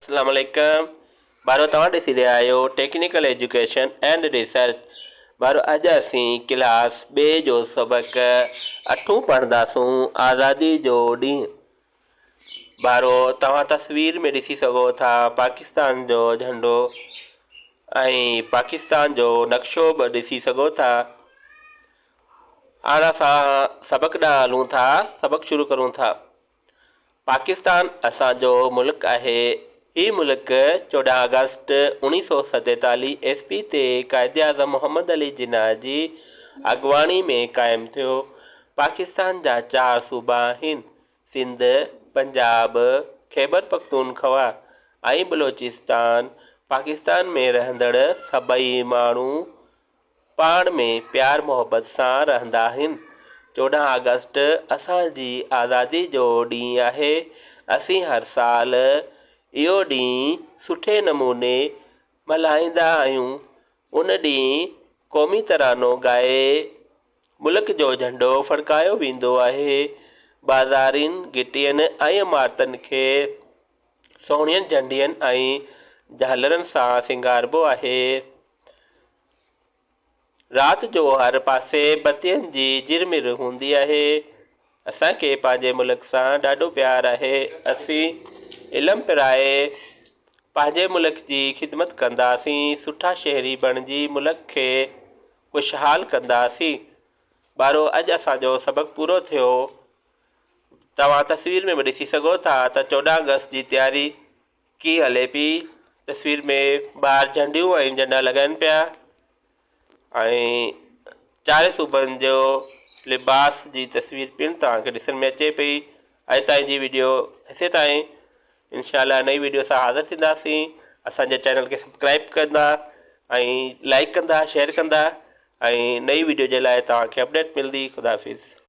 अस्सलाम वालेकुम। बारो तव्हां ॾिसी रहिया आहियो टेक्निकल एजुकेशन एंड रिसर्च। बारो अॼु असीं क्लास ॿिए जो सबक़ 8 पढ़ंदासूं, आज़ादी जो ॾींहुं। बारो तव्हां तस्वीर में ॾिसी सघो था पाकिस्तान जो झंडो ऐं पाकिस्तान जो नक्शो बि ॾिसी सघो था। हाणे असां सबक़ ॾांहुं हलूं था, सबक़ शुरू करूं था। पाकिस्तान असांजो मुल्क आहे। ही मुल्क 14 अगस्त 1947 ईस्वी ते क़ाइद आज़म मोहम्मद अली जिन्ना जी अॻवानी में क़ाइमु थियो। पाकिस्तान जा 4 सूबा आहिनि: सिंध, पंजाब, खैबर पख्तूनख्वा ऐं बलोचिस्तान। पाकिस्तान में रहंदड़ सभई माण्हू पाण में प्यार मोहब्बत सां रहंदा आहिनि। 14 अगस्त असांजी आज़ादी जो ॾींहुं आहे। असीं हर साल इहो ॾींहुं सुठे नमूने मल्हाईंदा आहियूं। उन ॾींहुं क़ौमी तरानो ॻाए मुल्क जो झंडो फड़कायो वेंदो आहे। बाज़ारियुनि, गिटियुनि ऐं इमारतुनि खे सोणियुनि झंडियुनि ऐं झालरनि सां सिंगारिबो आहे। राति जो हर पासे बतियुनि जी झिरमिर हूंदी आहे। असांखे पंहिंजे मुल्क सां ॾाढो प्यार आहे। असीं इल्मु पिराए पंहिंजे मुल्क जी ख़िदमत कंदासीं। सुठा शहरी बणिजी मुल्क खे खुशहाल कंदासीं। ॿारो अॼु असांजो सबक़ पूरो थियो। तव्हां तस्वीर में बि ॾिसी सघो था त 14 अगस्त जी तयारी कीअं हले पई। तस्वीर में ॿार झंडियूं ऐं झंडा लॻाइनि पिया ऐं 4 सूबनि जो लिबास जी तस्वीर पिणु तव्हांखे ॾिसण में अचे पई। अॼु ताईं जी वीडियो हिते ताईं। इंशाअल्लाह नई वीडियो सां हाज़िर थींदासीं। असांजे चैनल खे सब्सक्राइब कंदा ऐं लाइक कंदा, शेयर कंदा ऐं नई वीडियो जे लाइ तव्हांखे अपडेट मिलंदी। ख़ुदा हाफ़िज़।